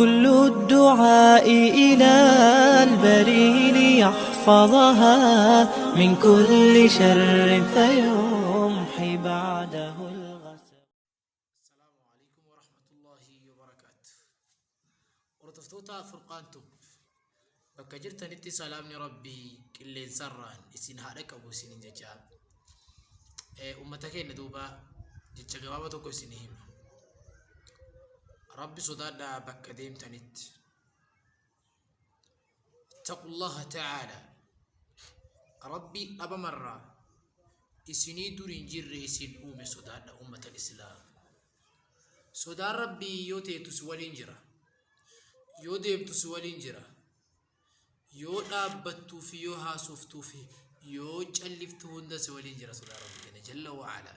كل الدعاء إلى البري ليحفظها من كل شر فيمحي بعده الغسل. السلام عليكم ورحمة الله وبركاته. ورتفتوتا فرقانتم bakka jirtanitti salaamni rabbii qilleensarraan isin haadha qabu isin jecha ummata keenya duuba jecha gabaaba tokko isin hima. rabbi sodaadha bakka deemtanitti ittaqullaha ta'ala rabbi dhabamarraa isinii duriin jirre isin uume sodaadha ummata islaam. sodaan rabbii yoo teetu si waliin jira, yoo deemtu si waliin jira, yoo dhaabbattuu fi yoo haasoftuu fi yoo calliftu hunda si waliin jira. sodaa rabbii kana jalla wa'ala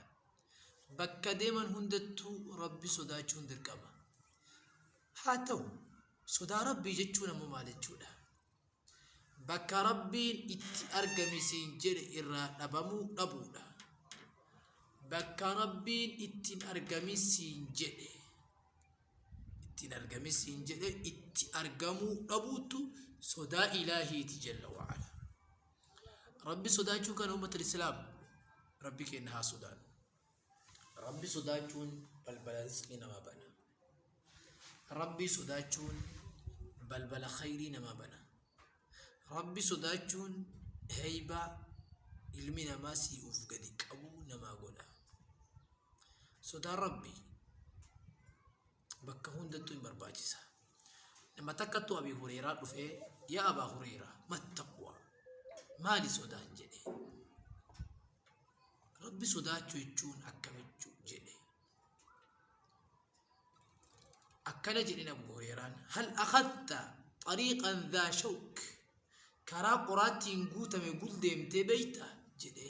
bakka deeman hundattuu rabbi sodaachuun dirqama. haa ta'u sodaa rabbii jechuun ammoo maal jechuudha? bakka rabbiin itti argamisiin jedhe irraa dhabamuu dhabuudha. bakka rabbiin ittiin argamisiin jedhe itti argamuu dhabuutu sodaa ilaahiiti jalla wa'ala. rabbi sodaachuu kana ummata islaam rabbi keenya haa sodaannu. rabbi sodaachuun balbala rizqii namaa bana. rabbi sodaachuun balbala khayrii namaa bana. rabbi sodaachuun heybaa ilmi namaa si'uuf gadi qabuu namaa godha. sodaan rabbii bakka hundattuu hin barbaachisa. nama takkattu Abii Hureyraa dhufee yaa Abaa Hureyraa mattaqwaa maali sodaan jedhe. rabbi sodaachuu jechuun akkamichuu jedhe. akkana jedhe Abii Hureyraan hal akhadta xariiqan dhaa shawk karaa qoraattiin guutame guldeemtee beeyta jedhe.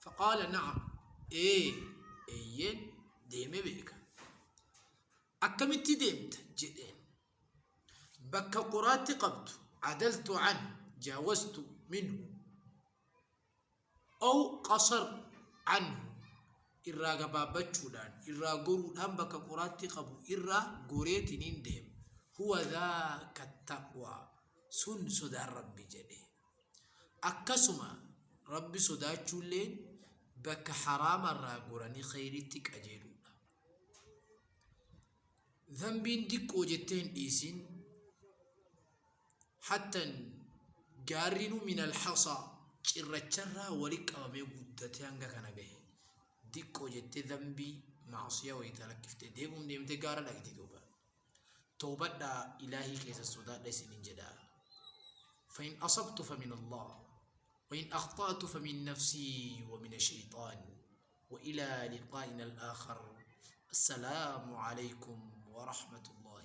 faqaala na'am eeyyeen deeme beeka. akkamitti deemta jedheen. bakka qoraatti qabdu adaltu an jaawastu minhu aw qasar anhu irraa gabaabbachuudhaan irraa goruudhaan bakka qoraatti qabu irraa goreetiniin deema. huwa dhaaka taqwaa sun sodaan rabbi jedhe. akkasuma rabbi sodaachuulleen bakka haraamarraa goranii khayriitti qajeeluudha. dhanbiin diqqoo jettee hin dhiisin hattan gaarrinu min alhasaa cirracharraa walitti qabamee guddatee hanga kana gahe diqqoo jettee dhanbii maasiyaa wayita lakkiftee deemuun deemtee gaara dhaqiti duuba. toobadhaa ilaahii keessa sodaadha isinin jedhaa. فإن أصبت فمن الله وإن أخطأت فمن نفسي ومن الشيطان وإلى لقائنا الآخر. السلام عليكم ورحمة الله